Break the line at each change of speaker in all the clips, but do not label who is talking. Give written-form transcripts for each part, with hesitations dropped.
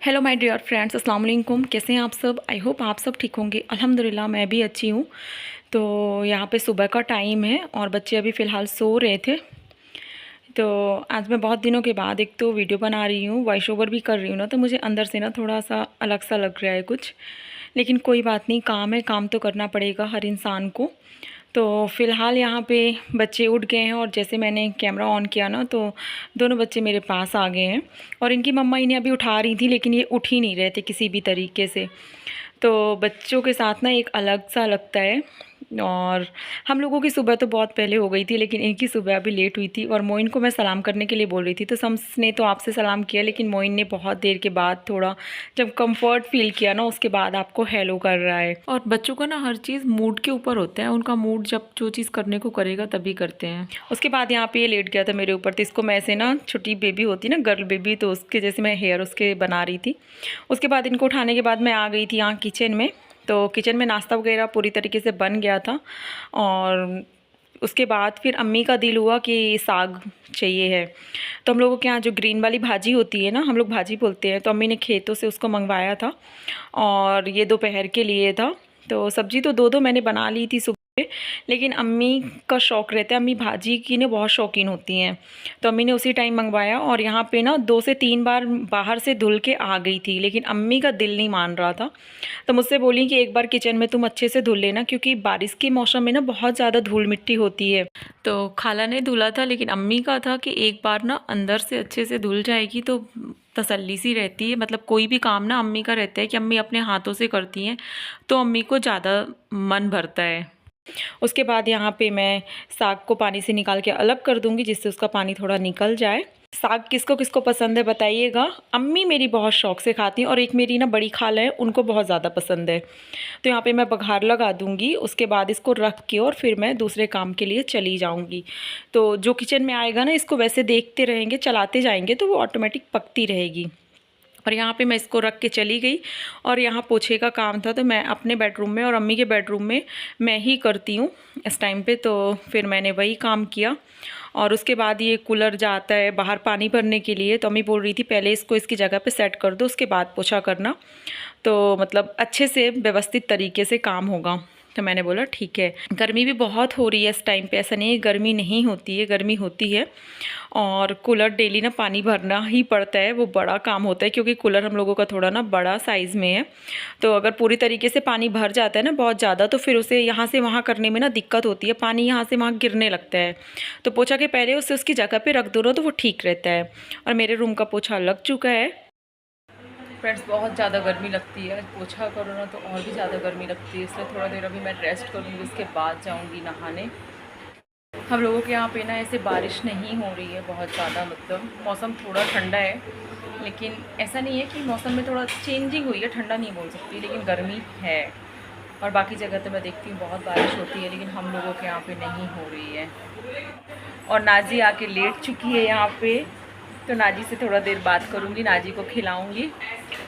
Hello my dear friends, अस्सलाम वालेकुम। कैसे हैं आप सब? आई होप आप सब ठीक होंगे। अल्हम्दुलिल्लाह मैं भी अच्छी हूँ। तो यहाँ पे सुबह का टाइम है और बच्चे अभी फ़िलहाल सो रहे थे। तो आज मैं बहुत दिनों के बाद एक तो वीडियो बना रही हूँ, वॉइस ओवर भी कर रही हूँ ना, तो मुझे अंदर से ना थोड़ा सा अलग सा लग रहा है कुछ। लेकिन कोई बात नहीं, काम है, काम तो करना पड़ेगा हर इंसान को। तो फ़िलहाल यहाँ पे बच्चे उठ गए हैं और जैसे मैंने कैमरा ऑन किया ना, तो दोनों बच्चे मेरे पास आ गए हैं। और इनकी मम्मा इन्हें अभी उठा रही थी, लेकिन ये उठ ही नहीं रहे थे किसी भी तरीके से। तो बच्चों के साथ ना एक अलग सा लगता है। और हम लोगों की सुबह तो बहुत पहले हो गई थी, लेकिन इनकी सुबह अभी लेट हुई थी। और मोइन को मैं सलाम करने के लिए बोल रही थी, तो शम्स ने तो आपसे सलाम किया, लेकिन मोइन ने बहुत देर के बाद थोड़ा जब कंफर्ट फील किया ना, उसके बाद आपको हेलो कर रहा है। और बच्चों का ना हर चीज़ मूड के ऊपर होता है, उनका मूड जब जो चीज़ करने को करेगा तभी करते हैं। उसके बाद यहाँ पे ये लेट गया था मेरे ऊपर, तो इसको मैं ऐसे ना, छोटी बेबी होती ना, गर्ल बेबी, तो उसके जैसे मैं हेयर उसके बना रही थी। उसके बाद इनको उठाने के बाद मैं आ गई थी यहाँ किचन में। तो किचन में नाश्ता वगैरह पूरी तरीके से बन गया था। और उसके बाद फिर अम्मी का दिल हुआ कि साग चाहिए है। तो हम लोगों के यहाँ जो ग्रीन वाली भाजी होती है ना, हम लोग भाजी बोलते हैं, तो अम्मी ने खेतों से उसको मंगवाया था और ये दोपहर के लिए था। तो सब्ज़ी तो दो मैंने बना ली थी सुबह, लेकिन अम्मी का शौक़ रहता है, अम्मी भाजी की ना बहुत शौकीन होती हैं। तो अम्मी ने उसी टाइम मंगवाया और यहाँ पे ना 2 से 3 बार बाहर से धुल के आ गई थी, लेकिन अम्मी का दिल नहीं मान रहा था। तो मुझसे बोली कि एक बार किचन में तुम अच्छे से धुल लेना, क्योंकि बारिश के मौसम में ना बहुत ज़्यादा धूल मिट्टी होती है। तो खाला ने धुला था, लेकिन अम्मी का था कि एक बार ना अंदर से अच्छे से धुल जाएगी तो तसल्ली सी रहती है। मतलब कोई भी काम ना अम्मी का रहता है कि अम्मी अपने हाथों से करती हैं, तो अम्मी को ज़्यादा मन भरता है। उसके बाद यहाँ पे मैं साग को पानी से निकाल के अलग कर दूँगी, जिससे उसका पानी थोड़ा निकल जाए। साग किसको किसको पसंद है बताइएगा। अम्मी मेरी बहुत शौक़ से खाती हैं और एक मेरी ना बड़ी खाला है, उनको बहुत ज़्यादा पसंद है। तो यहाँ पे मैं बघार लगा दूँगी, उसके बाद इसको रख के और फिर मैं दूसरे काम के लिए चली जाऊँगी। तो जो किचन में आएगा ना, इसको वैसे देखते रहेंगे, चलाते जाएंगे, तो वो ऑटोमेटिक पकती रहेगी। और यहाँ पे मैं इसको रख के चली गई। और यहाँ पोछे का काम था, तो मैं अपने बेडरूम में और अम्मी के बेडरूम में मैं ही करती हूँ इस टाइम पे। तो फिर मैंने वही काम किया। और उसके बाद ये कूलर जाता है बाहर पानी भरने के लिए, तो अम्मी बोल रही थी पहले इसको इसकी जगह पे सेट कर दो, उसके बाद पोछा करना, तो मतलब अच्छे से व्यवस्थित तरीके से काम होगा। तो मैंने बोला ठीक है। गर्मी भी बहुत हो रही है इस टाइम पे, ऐसा नहीं है गर्मी नहीं होती है, गर्मी होती है। और कूलर डेली ना पानी भरना ही पड़ता है, वो बड़ा काम होता है, क्योंकि कूलर हम लोगों का थोड़ा ना बड़ा साइज़ में है। तो अगर पूरी तरीके से पानी भर जाता है ना बहुत ज़्यादा, तो फिर उसे यहाँ से वहाँ करने में ना दिक्कत होती है, पानी यहाँ से वहाँ गिरने लगता है। तो पोछा के पहले उसे उसकी जगह पर रख दो ना, तो वो ठीक रहता है। और मेरे रूम का पोछा लग चुका है। फ्रेंड्स, बहुत ज़्यादा गर्मी लगती है, पोछा करो ना तो और भी ज़्यादा गर्मी लगती है, इसलिए थोड़ा देर अभी मैं रेस्ट करूँगी, उसके बाद जाऊँगी नहाने। हम लोगों के यहाँ पे ना ऐसे बारिश नहीं हो रही है बहुत ज़्यादा, मतलब मौसम थोड़ा ठंडा है, लेकिन ऐसा नहीं है कि मौसम में थोड़ा चेंजिंग हुई है, ठंडा नहीं बोल सकती, लेकिन गर्मी है। और बाकी जगह तो मैं देखती हूँ बहुत बारिश होती है, लेकिन हम लोगों के यहाँ पे नहीं हो रही है। और नाजी आके लेट चुकी है यहाँ पे, तो नाजी से थोड़ा देर बात करूँगी, नाजी को खिलाऊँगी।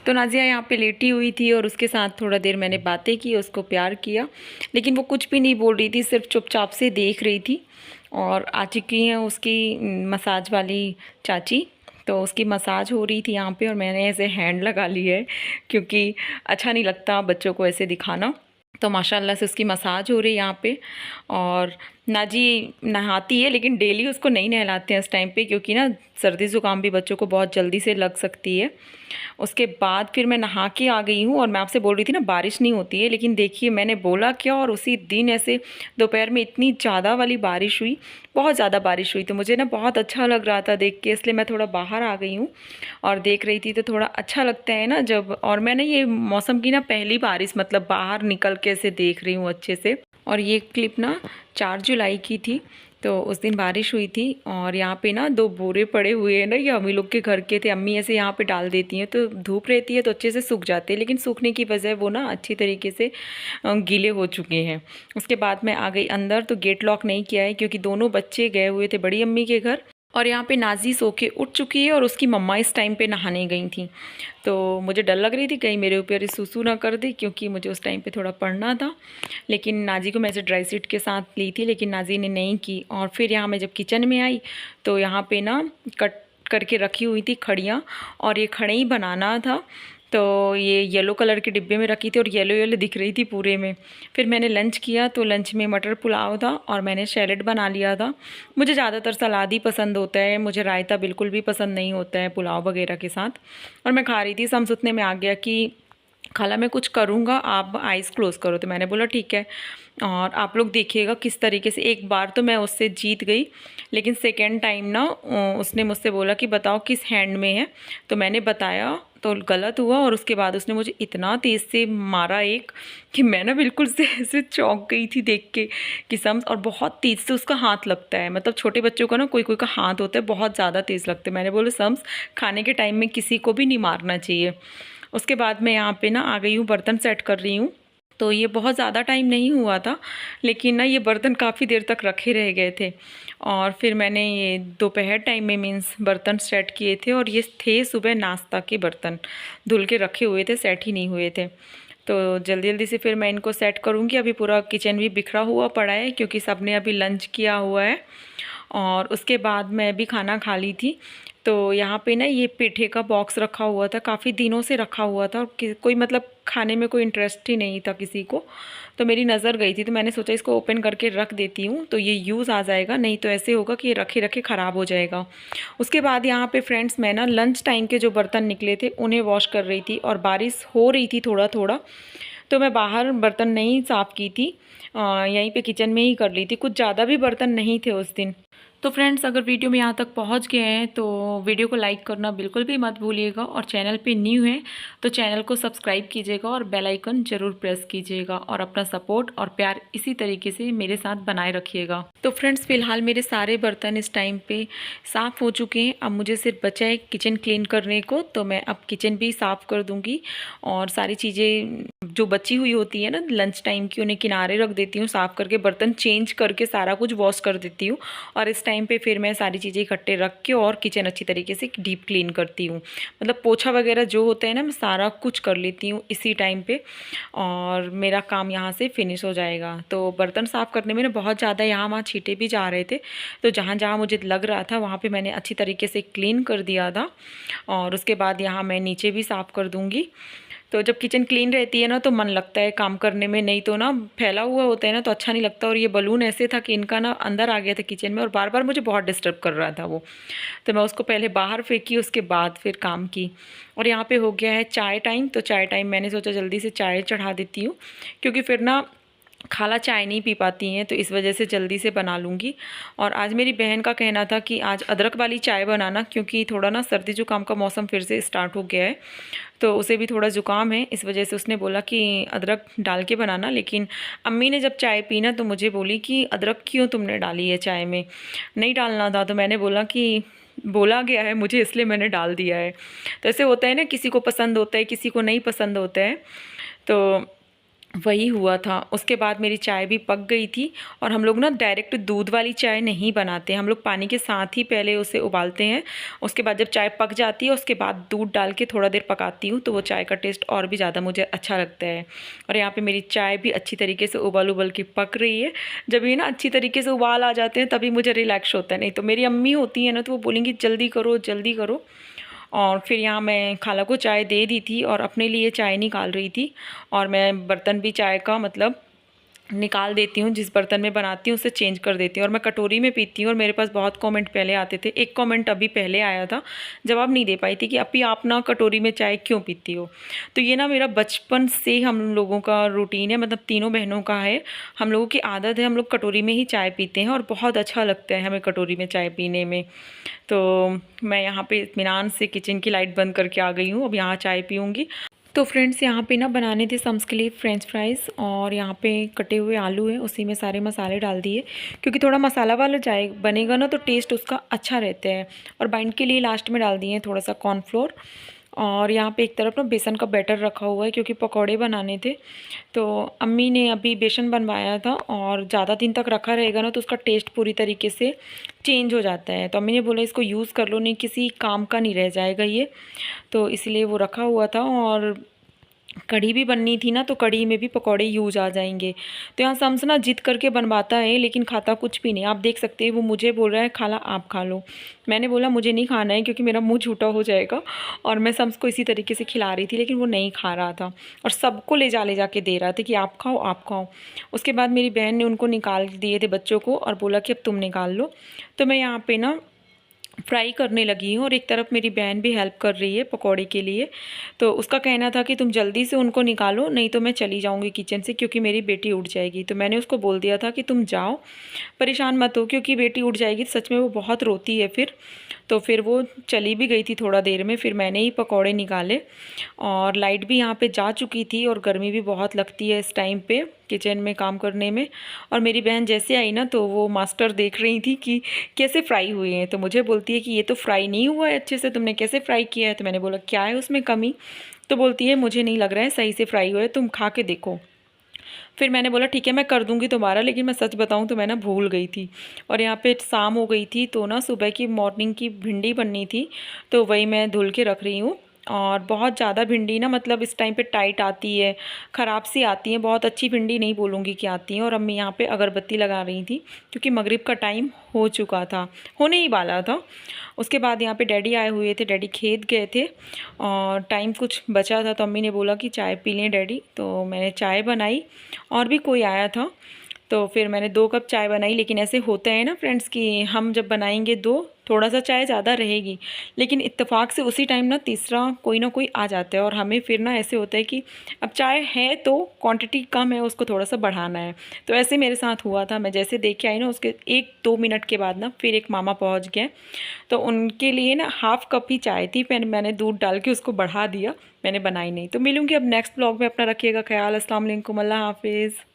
तो नाजिया यहाँ पे लेटी हुई थी और उसके साथ थोड़ा देर मैंने बातें की, उसको प्यार किया, लेकिन वो कुछ भी नहीं बोल रही थी, सिर्फ चुपचाप से देख रही थी। और आ चुकी हैं उसकी मसाज वाली चाची, तो उसकी मसाज हो रही थी यहाँ पे, और मैंने ऐसे हैंड लगा ली है, क्योंकि अच्छा नहीं लगता बच्चों को ऐसे दिखाना। तो माशाल्लाह से उसकी मसाज हो रही है यहाँ पे। और नाजी नहाती है, लेकिन डेली उसको नहीं नहलाते हैं इस टाइम पे, क्योंकि ना सर्दी ज़ुकाम भी बच्चों को बहुत जल्दी से लग सकती है। उसके बाद फिर मैं नहा के आ गई हूँ। और मैं आपसे बोल रही थी ना बारिश नहीं होती है, लेकिन देखिए मैंने बोला क्या, और उसी दिन ऐसे दोपहर में इतनी ज़्यादा वाली बारिश हुई, बहुत ज़्यादा बारिश हुई। तो मुझे ना बहुत अच्छा लग रहा था देख के, इसलिए मैं थोड़ा बाहर आ गई हूँ और देख रही थी। तो थोड़ा अच्छा लगता है ना जब, और मैंने ये मौसम की ना पहली बारिश मतलब बाहर निकल के ऐसे देख रही हूँ अच्छे से। और ये क्लिप ना 4 जुलाई की थी, तो उस दिन बारिश हुई थी। और यहाँ पे ना 2 बोरे पड़े हुए हैं ना, ये अम्मी लोग के घर के थे, अम्मी ऐसे यहाँ पे डाल देती हैं, तो धूप रहती है तो अच्छे से सूख जाते हैं, लेकिन सूखने की वजह वो ना अच्छी तरीके से गीले हो चुके हैं। उसके बाद मैं आ गई अंदर, तो गेट लॉक नहीं किया है, क्योंकि दोनों बच्चे गए हुए थे बड़ी अम्मी के घर। और यहाँ पे नाजी सो के उठ चुकी है और उसकी मम्मा इस टाइम पे नहाने गई थी। तो मुझे डर लग रही थी कहीं मेरे ऊपर सूसू ना कर दे, क्योंकि मुझे उस टाइम पे थोड़ा पढ़ना था। लेकिन नाजी को मैं ऐसे ड्राई सीट के साथ ली थी, लेकिन नाजी ने नहीं की। और फिर यहाँ मैं जब किचन में आई, तो यहाँ पे ना करके रखी हुई थी खड़ियाँ, और ये खड़े ही बनाना था। तो ये येलो कलर के डिब्बे में रखी थी और येलो येलो दिख रही थी पूरे में। फिर मैंने लंच किया, तो लंच में मटर पुलाव था और मैंने सैलेड बना लिया था। मुझे ज़्यादातर सलाद ही पसंद होता है, मुझे रायता बिल्कुल भी पसंद नहीं होता है पुलाव वगैरह के साथ। और मैं खा रही थी, समझ उतने में आ गया कि खाला मैं कुछ करूँगा, आप आइज़ क्लोज़ करो। तो मैंने बोला ठीक है, और आप लोग देखिएगा किस तरीके से। एक बार तो मैं उससे जीत गई, लेकिन सेकेंड टाइम ना उसने मुझसे बोला कि बताओ किस हैंड में है। तो मैंने बताया तो गलत हुआ, और उसके बाद उसने मुझे इतना तेज़ से मारा एक कि मैं ना बिल्कुल से ऐसे चौंक गई थी देख के कि समझ। और बहुत तेज़ से उसका हाथ लगता है, मतलब छोटे बच्चों का ना कोई कोई का हाथ होता है बहुत ज़्यादा तेज़ लगता है। मैंने बोला समझ, खाने के टाइम में किसी को भी नहीं मारना चाहिए। उसके बाद मैं यहाँ पे ना आ गई हूँ, बर्तन सेट कर रही हूँ। तो ये बहुत ज़्यादा टाइम नहीं हुआ था, लेकिन ना ये बर्तन काफ़ी देर तक रखे रह गए थे। और फिर मैंने ये दोपहर टाइम में मीन्स बर्तन सेट किए थे, और ये थे सुबह नाश्ता के बर्तन, धुल के रखे हुए थे, सेट ही नहीं हुए थे। तो जल्दी जल्दी से फिर मैं इनको सेट करूँगी। अभी पूरा किचन भी बिखरा हुआ पड़ा है क्योंकि सब ने अभी लंच किया हुआ है, और उसके बाद मैं भी खाना खा ली थी। तो यहाँ पे ना ये पेठे का बॉक्स रखा हुआ था, काफ़ी दिनों से रखा हुआ था, और कोई मतलब खाने में कोई इंटरेस्ट ही नहीं था किसी को। तो मेरी नज़र गई थी, तो मैंने सोचा इसको ओपन करके रख देती हूँ, तो ये यूज़ आ जाएगा। नहीं तो ऐसे होगा कि ये रखे रखे ख़राब हो जाएगा। उसके बाद यहाँ पे फ्रेंड्स मैं ना लंच टाइम के जो बर्तन निकले थे उन्हें वॉश कर रही थी, और बारिश हो रही थी थोड़ा थोड़ा, तो मैं बाहर बर्तन नहीं साफ़ की थी, यहीं पे किचन में ही कर ली थी। कुछ ज़्यादा भी बर्तन नहीं थे उस दिन। तो फ्रेंड्स, अगर वीडियो में यहाँ तक पहुँच गए हैं तो वीडियो को लाइक करना बिल्कुल भी मत भूलिएगा, और चैनल पे न्यू है तो चैनल को सब्सक्राइब कीजिएगा और बेल आइकन ज़रूर प्रेस कीजिएगा, और अपना सपोर्ट और प्यार इसी तरीके से मेरे साथ बनाए रखिएगा। तो फ्रेंड्स, फ़िलहाल मेरे सारे बर्तन इस टाइम पे साफ़ हो चुके हैं। अब मुझे सिर्फ बचा है किचन क्लीन करने को, तो मैं अब किचन भी साफ़ कर दूँगी, और सारी चीज़ें जो बची हुई होती है ना लंच टाइम की, उन्हें किनारे रख देती हूँ साफ़ करके, बर्तन चेंज करके सारा कुछ वॉश कर देती हूँ। और इस टाइम पे फिर मैं सारी चीज़ें इकट्ठे रख के और किचन अच्छी तरीके से डीप क्लीन करती हूँ। मतलब पोछा वगैरह जो होता है ना, मैं सारा कुछ कर लेती हूँ इसी टाइम पे, और मेरा काम यहाँ से फिनिश हो जाएगा। तो बर्तन साफ़ करने में ना बहुत ज़्यादा यहाँ वहाँ छींटे भी जा रहे थे, तो जहाँ जहाँ मुझे लग रहा था वहाँ पर मैंने अच्छी तरीके से क्लीन कर दिया था। और उसके बाद यहाँ मैं नीचे भी साफ़ कर दूँगी। तो जब किचन क्लीन रहती है ना तो मन लगता है काम करने में, नहीं तो ना फैला हुआ होता है ना तो अच्छा नहीं लगता। और ये बलून ऐसे था कि इनका ना अंदर आ गया था किचन में, और बार बार मुझे बहुत डिस्टर्ब कर रहा था वो। तो मैं उसको पहले बाहर फेंकी, उसके बाद फिर काम की। और यहाँ पे हो गया है चाय टाइम, तो चाय टाइम मैंने सोचा जल्दी से चाय चढ़ा देती हूँ, क्योंकि फिर ना खाला चाय नहीं पी पाती हैं, तो इस वजह से जल्दी से बना लूँगी। और आज मेरी बहन का कहना था कि आज अदरक वाली चाय बनाना, क्योंकि थोड़ा ना सर्दी जुकाम का मौसम फिर से स्टार्ट हो गया है, तो उसे भी थोड़ा ज़ुकाम है, इस वजह से उसने बोला कि अदरक डाल के बनाना। लेकिन अम्मी ने जब चाय पी ना तो मुझे बोली कि अदरक क्यों तुमने डाली है चाय में, नहीं डालना था। तो मैंने बोला कि बोला गया है मुझे, इसलिए मैंने डाल दिया है। तो ऐसे होता है ना, किसी को पसंद होता है, किसी को नहीं पसंद होता है, तो वही हुआ था। उसके बाद मेरी चाय भी पक गई थी, और हम लोग ना डायरेक्ट दूध वाली चाय नहीं बनाते, हम लोग पानी के साथ ही पहले उसे उबालते हैं। उसके बाद जब चाय पक जाती है उसके बाद दूध डाल के थोड़ा देर पकाती हूँ, तो वो चाय का टेस्ट और भी ज़्यादा मुझे अच्छा लगता है। और यहाँ पे मेरी चाय भी अच्छी तरीके से उबाल उबल के पक रही है। जब ये ना अच्छी तरीके से उबाल आ जाते हैं तभी मुझे रिलैक्स होता है, नहीं तो मेरी अम्मी होती है ना तो वो बोलेंगी जल्दी करो जल्दी करो। और फिर यहाँ मैं खाला को चाय दे दी थी और अपने लिए चाय निकाल रही थी, और मैं बर्तन भी चाय का मतलब निकाल देती हूँ, जिस बर्तन में बनाती हूँ उसे चेंज कर देती हूँ, और मैं कटोरी में पीती हूँ। और मेरे पास बहुत कमेंट पहले आते थे, एक कमेंट अभी पहले आया था, जवाब नहीं दे पाई थी कि अभी आप ना कटोरी में चाय क्यों पीती हो। तो ये ना मेरा बचपन से हम लोगों का रूटीन है, मतलब तीनों बहनों का है, हम लोगों की आदत है, हम लोग कटोरी में ही चाय पीते हैं, और बहुत अच्छा लगता है हमें कटोरी में चाय पीने में। तो मैं यहाँ पे इत्मीनान से किचन की लाइट बंद करके आ गई हूँ, अब यहाँ चाय पीऊँगी। तो फ्रेंड्स, यहाँ पे ना बनाने थे सम्स के लिए फ्रेंच फ्राइज़, और यहाँ पे कटे हुए आलू है, उसी में सारे मसाले डाल दिए, क्योंकि थोड़ा मसाला वाला चाय बनेगा ना तो टेस्ट उसका अच्छा रहता है। और बाइंड के लिए लास्ट में डाल दिए हैं थोड़ा सा कॉर्नफ्लोर। और यहाँ पे एक तरफ ना बेसन का बैटर रखा हुआ है, क्योंकि पकौड़े बनाने थे। तो अम्मी ने अभी बेसन बनवाया था, और ज़्यादा दिन तक रखा रहेगा ना तो उसका टेस्ट पूरी तरीके से चेंज हो जाता है। तो अम्मी ने बोला इसको यूज़ कर लो, नहीं किसी काम का नहीं रह जाएगा ये, तो इसलिए वो रखा हुआ था। और कढ़ी भी बननी थी ना, तो कढ़ी में भी पकौड़े यूज आ जाएंगे। तो यहाँ शम्स ना जिद करके बनवाता है लेकिन खाता कुछ भी नहीं। आप देख सकते हैं वो मुझे बोल रहा है खाला आप खा लो। मैंने बोला मुझे नहीं खाना है क्योंकि मेरा मुंह झूठा हो जाएगा, और मैं शम्स को इसी तरीके से खिला रही थी लेकिन वो नहीं खा रहा था और सबको ले जा के दे रहा था कि आप खाओ आप खाओ। उसके बाद मेरी बहन ने उनको निकाल दिए थे बच्चों को और बोला कि अब तुम निकाल लो। तो मैं यहाँ पे ना फ्राई करने लगी हूँ और एक तरफ मेरी बहन भी हेल्प कर रही है पकौड़े के लिए। तो उसका कहना था कि तुम जल्दी से उनको निकालो नहीं तो मैं चली जाऊँगी किचन से क्योंकि मेरी बेटी उठ जाएगी। तो मैंने उसको बोल दिया था कि तुम जाओ, परेशान मत हो, क्योंकि बेटी उठ जाएगी तो सच में वो बहुत रोती है फिर। तो फिर वो चली भी गई थी थोड़ा देर में, फिर मैंने ही पकौड़े निकाले। और लाइट भी यहाँ पे जा चुकी थी और गर्मी भी बहुत लगती है इस टाइम पे किचन में काम करने में। और मेरी बहन जैसे आई ना तो वो मास्टर देख रही थी कि कैसे फ्राई हुए हैं। तो मुझे बोलती है कि ये तो फ्राई नहीं हुआ है अच्छे से, तुमने कैसे फ्राई किया है। तो मैंने बोला क्या है उसमें कमी। तो बोलती है मुझे नहीं लग रहा है सही से फ्राई हुआ है, तुम खा के देखो। फिर मैंने बोला ठीक है मैं कर दूंगी दोबारा, लेकिन मैं सच बताऊं तो मैं ना भूल गई थी। और यहाँ पे शाम हो गई थी तो ना सुबह की मॉर्निंग की भिंडी बननी थी, तो वही मैं धुल के रख रही हूँ। और बहुत ज़्यादा भिंडी ना मतलब इस टाइम पे टाइट आती है, ख़राब सी आती है, बहुत अच्छी भिंडी नहीं बोलूँगी कि आती है। और अम्मी यहाँ पे अगरबत्ती लगा रही थी क्योंकि मगरिब का टाइम हो चुका था, होने ही वाला था। उसके बाद यहाँ पे डैडी आए हुए थे, डैडी खेत गए थे और टाइम कुछ बचा था तो अम्मी ने बोला कि चाय पी लें डैडी, तो मैंने चाय बनाई। और भी कोई आया था तो फिर मैंने 2 कप चाय बनाई। लेकिन ऐसे होता है ना फ्रेंड्स कि हम जब बनाएंगे 2, थोड़ा सा चाय ज़्यादा रहेगी, लेकिन इत्तेफाक से उसी टाइम ना तीसरा कोई ना कोई आ जाता है और हमें फिर ना ऐसे होता है कि अब चाय है तो क्वांटिटी कम है, उसको थोड़ा सा बढ़ाना है। तो ऐसे मेरे साथ हुआ था, मैं जैसे देख के आई ना उसके 1-2 मिनट के बाद ना फिर एक मामा पहुंच गए, तो उनके लिए ना हाफ़ कप ही चाय थी, फिर मैंने दूध डाल के उसको बढ़ा दिया, मैंने बनाई नहीं। तो मिलूँगी अब नेक्स्ट ब्लॉग में, अपना रखिएगा ख्याल। अस्सलाम वालेकुम, अल्लाह हाफिज़।